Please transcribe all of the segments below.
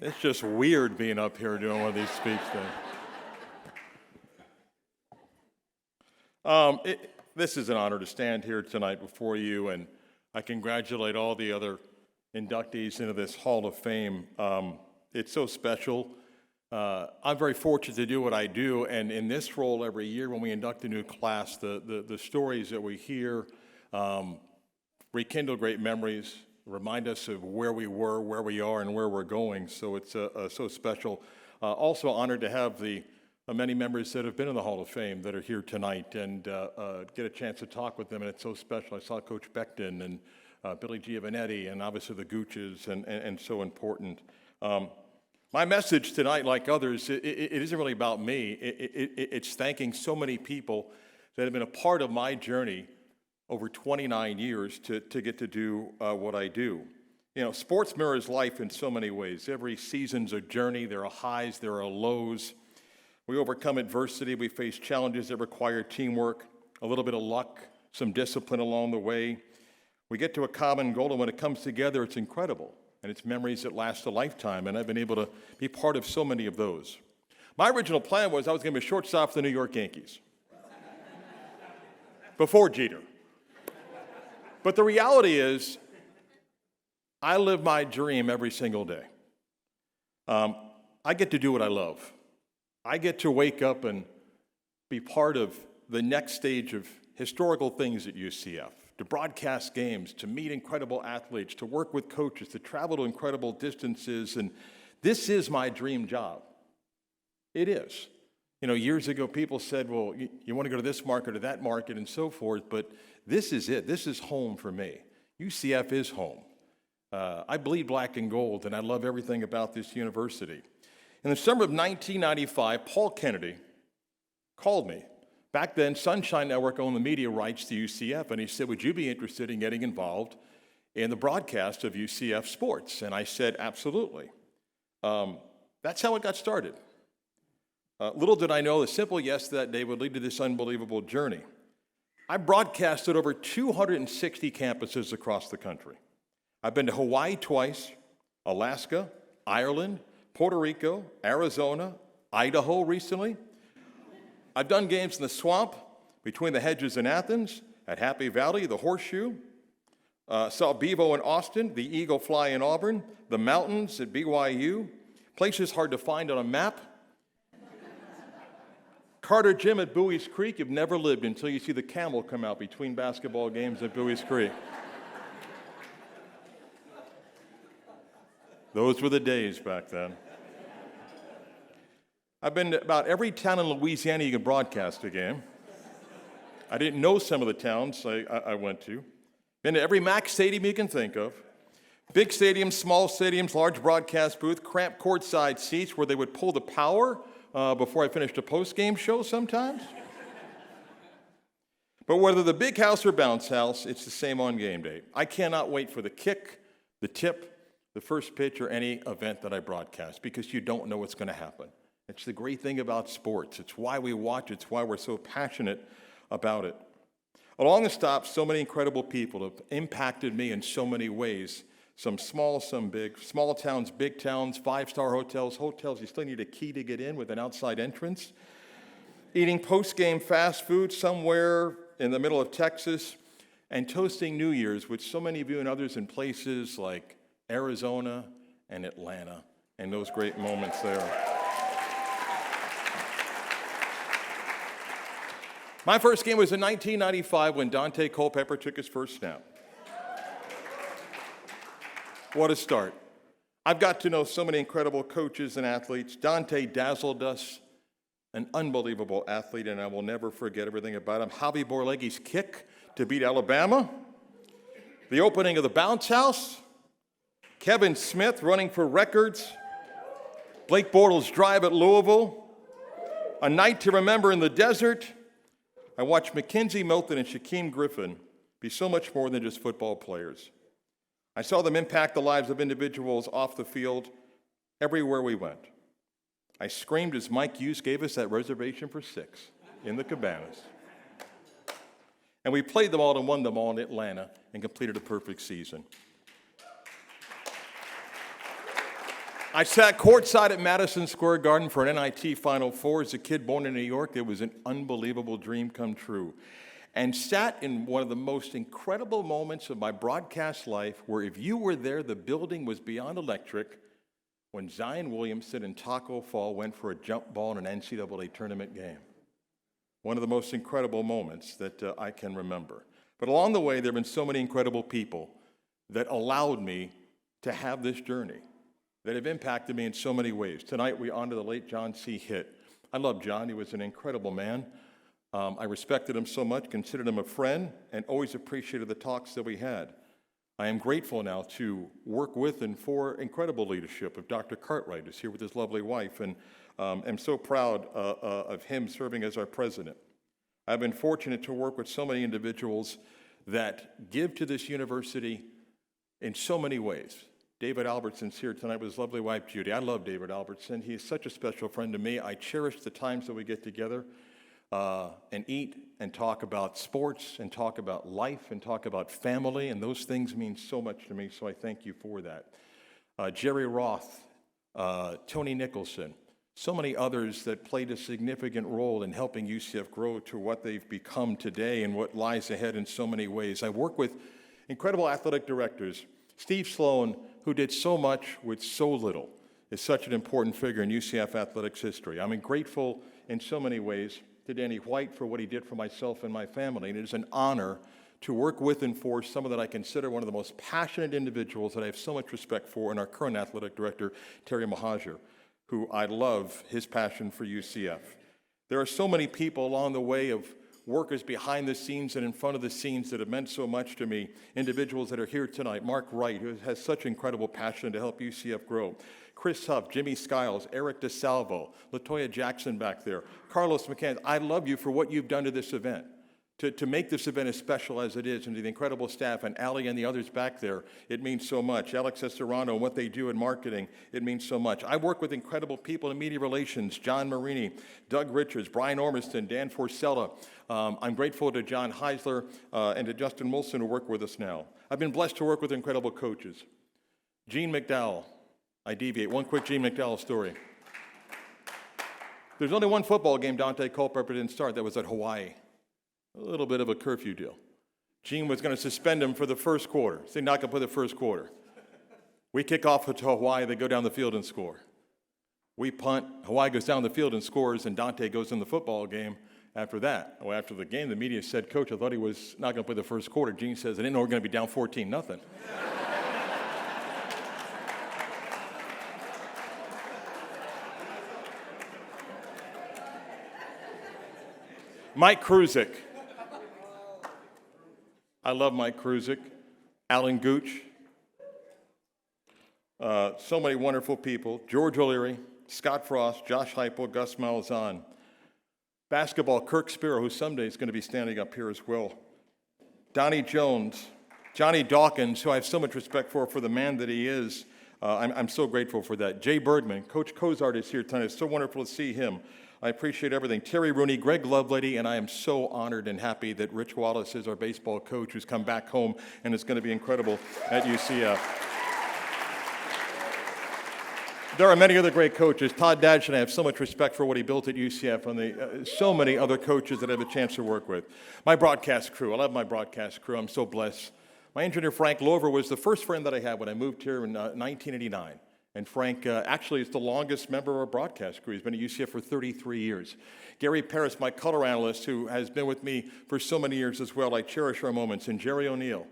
It's just weird being up here doing one of these speech things. This is an honor to stand here tonight before you, and I congratulate all the other inductees into this Hall of Fame. It's so special. I'm very fortunate to do what I do, and in this role every year when we induct a new class, the stories that we hear rekindle great memories, remind us of where we were, where we are, and where we're going. So it's so special. Also honored to have the many members that have been in the Hall of Fame that are here tonight and get a chance to talk with them, and it's so special. I saw Coach Becton and Billy Giovanetti and obviously the Gooches and so important. My message tonight, like others, it isn't really about me. It's thanking so many people that have been a part of my journey over 29 years to get to do what I do. You know, sports mirrors life in so many ways. Every season's a journey. There are highs, there are lows. We overcome adversity. We face challenges that require teamwork, a little bit of luck, some discipline along the way. We get to a common goal, and when it comes together, it's incredible. And it's memories that last a lifetime, and I've been able to be part of so many of those. My original plan was I was going to be a shortstop for the New York Yankees before Jeter. But the reality is, I live my dream every single day. I get to do what I love. I get to wake up and be part of the next stage of historical things at UCF, to broadcast games, to meet incredible athletes, to work with coaches, to travel to incredible distances, and this is my dream job. It is. You know, years ago, people said, well, you want to go to this market or that market and so forth, but this is it. This is home for me. UCF is home. I bleed black and gold, and I love everything about this university. In the summer of 1995, Paul Kennedy called me. Back then, Sunshine Network owned the media rights to UCF, and he said, would you be interested in getting involved in the broadcast of UCF sports? And I said, absolutely. That's how it got started. Little did I know the simple yes to that day would lead to this unbelievable journey. I broadcasted over 260 campuses across the country. I've been to Hawaii twice, Alaska, Ireland, Puerto Rico, Arizona, Idaho recently. I've done games in the swamp, between the hedges in Athens, at Happy Valley, the Horseshoe, saw Bevo in Austin, the Eagle Fly in Auburn, the mountains at BYU, places hard to find on a map. Carter Gym at Bowie's Creek. You've never lived until you see the camel come out between basketball games at Bowie's Creek. Those were the days back then. I've been to about every town in Louisiana you can broadcast a game. I didn't know some of the towns I went to. Been to every MAC stadium you can think of. Big stadiums, small stadiums, large broadcast booth, cramped courtside seats where they would pull the power before I finished a post-game show sometimes. But whether the big house or bounce house, it's the same on game day. I cannot wait for the kick, the tip, the first pitch, or any event that I broadcast because you don't know what's going to happen. It's the great thing about sports. It's why we watch. It's why we're so passionate about it. Along the stop, so many incredible people have impacted me in so many ways. Some small, some big. Small towns, big towns, five-star hotels. Hotels you still need a key to get in with an outside entrance. Eating post-game fast food somewhere in the middle of Texas. And toasting New Year's with so many of you and others in places like Arizona and Atlanta. And those great moments there. My first game was in 1995 when Dante Culpepper took his first snap. What a start. I've got to know so many incredible coaches and athletes. Dante dazzled us, an unbelievable athlete, and I will never forget everything about him. Javi Borlegi's kick to beat Alabama, the opening of the bounce house, Kevin Smith running for records, Blake Bortles' drive at Louisville, a night to remember in the desert. I watched Mackenzie Milton and Shaquem Griffin be so much more than just football players. I saw them impact the lives of individuals off the field everywhere we went. I screamed as Mike Hughes gave us that reservation for 6 in the Cabanas. And we played them all and won them all in Atlanta and completed a perfect season. I sat courtside at Madison Square Garden for an NIT Final Four as a kid born in New York. It was an unbelievable dream come true. And sat in one of the most incredible moments of my broadcast life where if you were there, the building was beyond electric when Zion Williamson and Taco Fall went for a jump ball in an NCAA tournament game. One of the most incredible moments that I can remember. But along the way, there have been so many incredible people that allowed me to have this journey, that have impacted me in so many ways. Tonight, we honor the late John C. Hitt. I love John. He was an incredible man. I respected him so much, considered him a friend, and always appreciated the talks that we had. I am grateful now to work with and for incredible leadership of Dr. Cartwright, who's here with his lovely wife, and am so proud of him serving as our president. I've been fortunate to work with so many individuals that give to this university in so many ways. David Albertson's here tonight with his lovely wife, Judy. I love David Albertson. He is such a special friend to me. I cherish the times that we get together and eat and talk about sports and talk about life and talk about family, and those things mean so much to me, so I thank you for that. Jerry Roth, Tony Nicholson, so many others that played a significant role in helping UCF grow to what they've become today and what lies ahead in so many ways. I work with incredible athletic directors. Steve Sloan, who did so much with so little, is such an important figure in UCF athletics history. I'm grateful in so many ways to Danny White for what he did for myself and my family, and it is an honor to work with and for someone that I consider one of the most passionate individuals that I have so much respect for, and our current athletic director, Terry Mahajer, who I love his passion for UCF. There are so many people along the way of workers behind the scenes and in front of the scenes that have meant so much to me, individuals that are here tonight. Marc Wright, who has such incredible passion to help UCF grow. Chris Huff, Jimmy Skiles, Eric DeSalvo, LaToya Jackson back there, Carlos McCann. I love you for what you've done to this event, to make this event as special as it is, and to the incredible staff, and Allie and the others back there. It means so much. Alex Esterano and what they do in marketing, it means so much. I work with incredible people in media relations, John Marini, Doug Richards, Brian Ormiston, Dan Forcella. I'm grateful to John Heisler and to Justin Wilson who work with us now. I've been blessed to work with incredible coaches. Gene McDowell. I deviate. One quick Gene McDowell story. There's only one football game Dante Culpepper didn't start. That was at Hawaii. A little bit of a curfew deal. Gene was going to suspend him for the first quarter. So they're not going to play the first quarter. We kick off to Hawaii. They go down the field and score. We punt. Hawaii goes down the field and scores, and Dante goes in the football game after that. Well, after the game, the media said, Coach, I thought he was not going to play the first quarter. Gene says, I didn't know we were going to be down 14-0. Mike Kruzik. I love Mike Kruzik. Alan Gooch. So many wonderful people. George O'Leary, Scott Frost, Josh Heupel, Gus Malzahn. Basketball, Kirk Spiro, who someday is going to be standing up here as well. Donnie Jones, Johnny Dawkins, who I have so much respect for the man that he is. I'm so grateful for that. Jay Bergman, Coach Cozart is here tonight. It's so wonderful to see him. I appreciate everything. Terry Rooney, Greg Lovelady, and I am so honored and happy that Rich Wallace is our baseball coach who's come back home and is going to be incredible at UCF. There are many other great coaches. Todd Dadge and I have so much respect for what he built at UCF, and so many other coaches that I have a chance to work with. My broadcast crew, I love my broadcast crew. I'm so blessed. My engineer, Frank Lover, was the first friend that I had when I moved here in 1989. And Frank actually is the longest member of our broadcast crew. He's been at UCF for 33 years. Gary Paris, my color analyst, who has been with me for so many years as well. I cherish our moments. And Jerry O'Neill.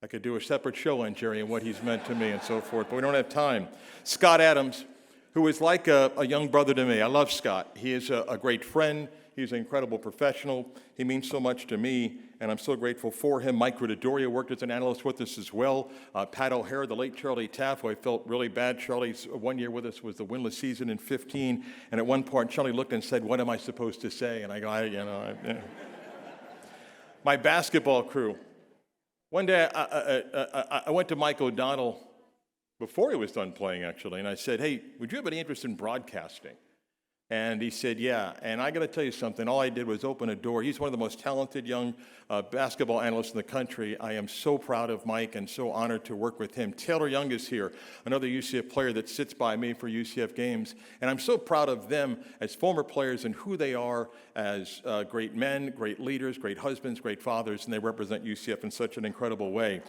I could do a separate show on Jerry and what he's meant to me and so forth, but we don't have time. Scott Adams, who is like a young brother to me. I love Scott. He is a great friend. He's an incredible professional. He means so much to me, and I'm so grateful for him. Mike Rudidoria worked as an analyst with us as well. Pat O'Hara, the late Charlie Taff, who I felt really bad. Charlie's 1 year with us was the winless season in 15, and at one point Charlie looked and said, what am I supposed to say? And I go, My basketball crew. One day I went to Mike O'Donnell before he was done playing, actually, and I said, hey, would you have any interest in broadcasting? And he said, yeah. And I got to tell you something. All I did was open a door. He's one of the most talented young basketball analysts in the country. I am so proud of Mike and so honored to work with him. Taylor Young is here, another UCF player that sits by me for UCF games. And I'm so proud of them as former players and who they are as great men, great leaders, great husbands, great fathers, and they represent UCF in such an incredible way.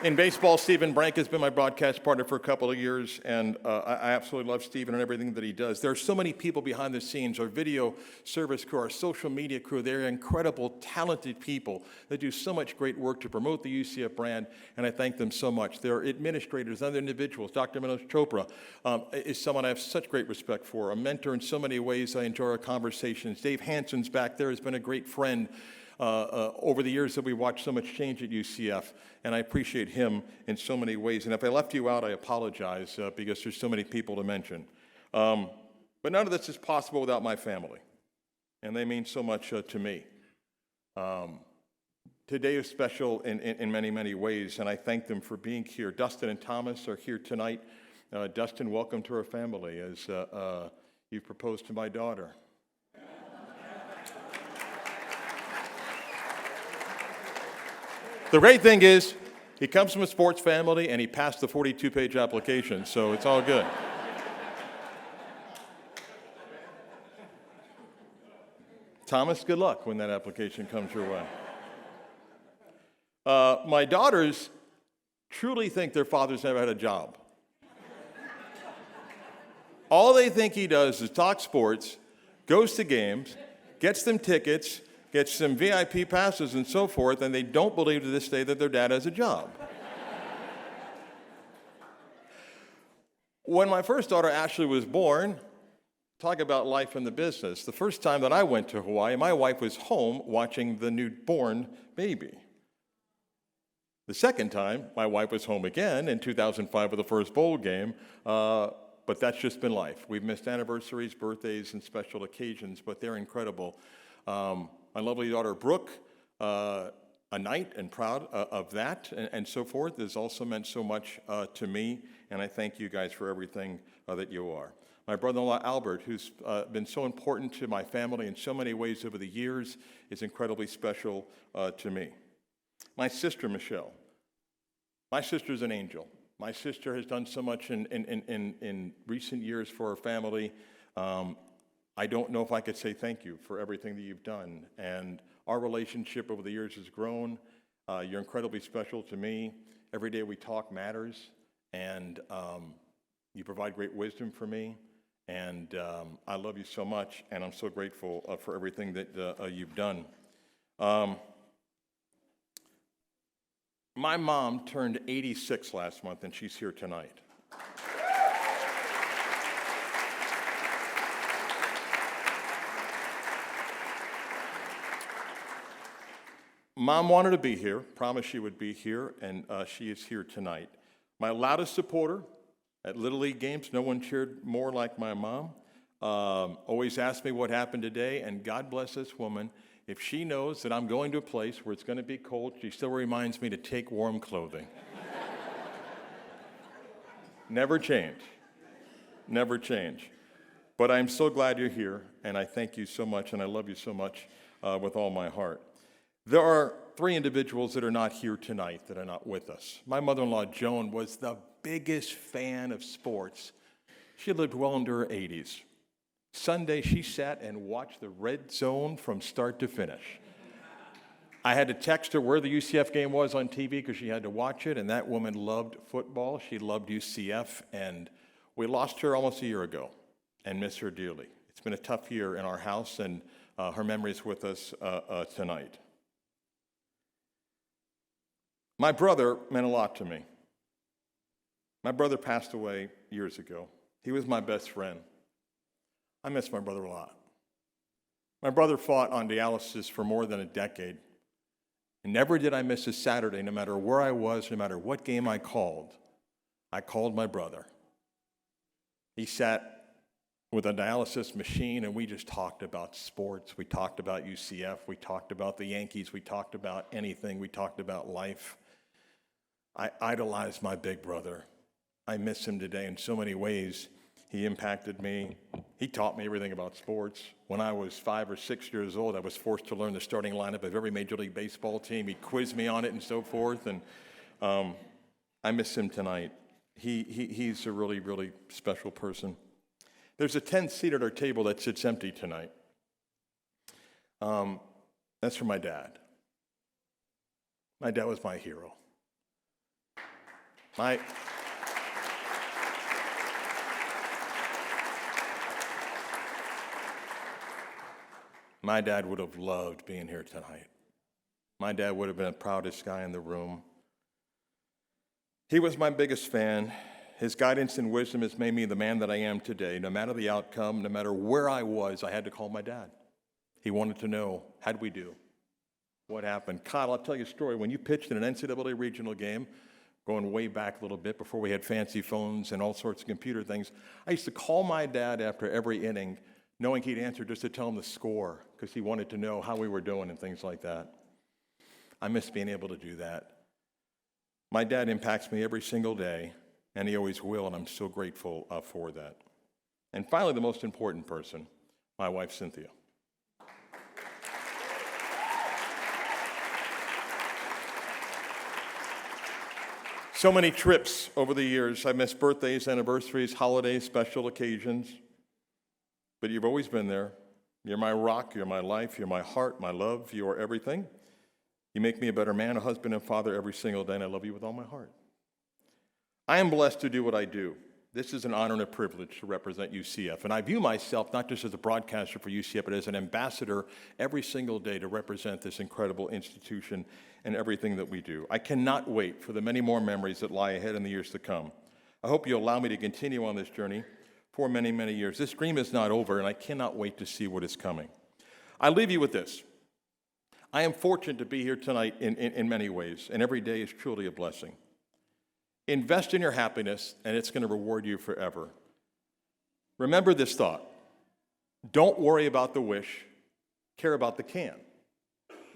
In baseball, Stephen Brank has been my broadcast partner for a couple of years, and I absolutely love Stephen and everything that he does. There are so many people behind the scenes, our video service crew, our social media crew. They're incredible, talented people that do so much great work to promote the UCF brand, and I thank them so much. There are administrators, other individuals. Dr. Manoj Chopra is someone I have such great respect for, a mentor in so many ways. I enjoy our conversations. Dave Hanson's back there has been a great friend over the years that we watched so much change at UCF, and I appreciate him in so many ways. And if I left you out, I apologize because there's so many people to mention. But none of this is possible without my family, and they mean so much to me. Today is special in many, many ways, and I thank them for being here. Dustin and Thomas are here tonight. Dustin, welcome to our family as you've proposed to my daughter. The great thing is, he comes from a sports family, and he passed the 42-page application, so it's all good. Thomas, good luck when that application comes your way. My daughters truly think their father's never had a job. All they think he does is talk sports, goes to games, gets them tickets, gets some VIP passes and so forth, and they don't believe to this day that their dad has a job. When my first daughter, Ashley, was born, talk about life in the business. The first time that I went to Hawaii, my wife was home watching the newborn baby. The second time, my wife was home again in 2005 for the first bowl game, but that's just been life. We've missed anniversaries, birthdays, and special occasions, but they're incredible. My lovely daughter, Brooke, a knight and proud of that and so forth, has also meant so much to me, and I thank you guys for everything that you are. My brother-in-law, Albert, who's been so important to my family in so many ways over the years, is incredibly special to me. My sister, Michelle. My sister's an angel. My sister has done so much in recent years for our family. I don't know if I could say thank you for everything that you've done. And our relationship over the years has grown. You're incredibly special to me. Every day we talk matters. And you provide great wisdom for me. And I love you so much. And I'm so grateful for everything that you've done. My mom turned 86 last month, and she's here tonight. Mom wanted to be here, promised she would be here, and she is here tonight. My loudest supporter at Little League games, no one cheered more like my mom. Always asked me what happened today, and God bless this woman. If she knows that I'm going to a place where it's going to be cold, she still reminds me to take warm clothing. Never change. Never change. But I'm so glad you're here, and I thank you so much, and I love you so much with all my heart. There are three individuals that are not here tonight that are not with us. My mother-in-law, Joan, was the biggest fan of sports. She lived well into her 80s. Sunday, she sat and watched the red zone from start to finish. I had to text her where the UCF game was on TV because she had to watch it, and that woman loved football. She loved UCF, and we lost her almost a year ago and miss her dearly. It's been a tough year in our house, and her memory is with us tonight. My brother meant a lot to me. My brother passed away years ago. He was my best friend. I miss my brother a lot. My brother fought on dialysis for more than a decade. And never did I miss a Saturday, no matter where I was, no matter what game I called my brother. He sat with a dialysis machine, and we just talked about sports. We talked about UCF. We talked about the Yankees. We talked about anything. We talked about life. I idolized my big brother. I miss him today in so many ways. He impacted me. He taught me everything about sports. When I was 5 or 6 years old, I was forced to learn the starting lineup of every Major League Baseball team. He quizzed me on it and so forth, and I miss him tonight. He's a really, really special person. There's a 10th seat at our table that sits empty tonight. That's for my dad. My dad was my hero. My dad would have loved being here tonight. My dad would have been the proudest guy in the room. He was my biggest fan. His guidance and wisdom has made me the man that I am today. No matter the outcome, no matter where I was, I had to call my dad. He wanted to know, how'd we do? What happened? Kyle, I'll tell you a story. When you pitched in an NCAA regional game, going way back a little bit before we had fancy phones and all sorts of computer things, I used to call my dad after every inning, knowing he'd answer just to tell him the score, because he wanted to know how we were doing and things like that. I miss being able to do that. My dad impacts me every single day, and he always will, and I'm so grateful for that. And finally, the most important person, my wife, Cynthia. So many trips over the years. I missed birthdays, anniversaries, holidays, special occasions. But you've always been there. You're my rock, you're my life, you're my heart, my love, you're everything. You make me a better man, a husband, and father every single day, and I love you with all my heart. I am blessed to do what I do. This is an honor and a privilege to represent UCF, and I view myself not just as a broadcaster for UCF, but as an ambassador every single day to represent this incredible institution and everything that we do. I cannot wait for the many more memories that lie ahead in the years to come. I hope you'll allow me to continue on this journey for many, many years. This dream is not over, and I cannot wait to see what is coming. I leave you with this. I am fortunate to be here tonight in many ways, and every day is truly a blessing. Invest in your happiness, and it's going to reward you forever. Remember this thought. Don't worry about the wish, care about the can.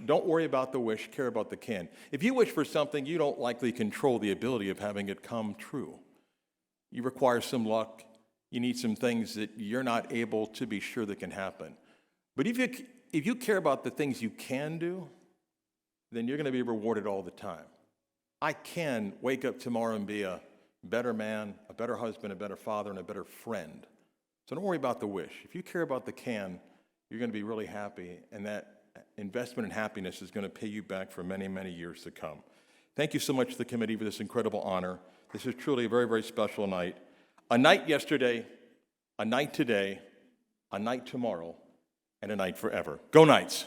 Don't worry about the wish, care about the can. If you wish for something, you don't likely control the ability of having it come true. You require some luck. You need some things that you're not able to be sure that can happen. But if you care about the things you can do, then you're going to be rewarded all the time. I can wake up tomorrow and be a better man, a better husband, a better father, and a better friend. So don't worry about the wish. If you care about the can, you're going to be really happy, and that investment in happiness is going to pay you back for many, many years to come. Thank you so much to the committee for this incredible honor. This is truly a very, very special night. A night yesterday, a night today, a night tomorrow, and a night forever. Go Knights!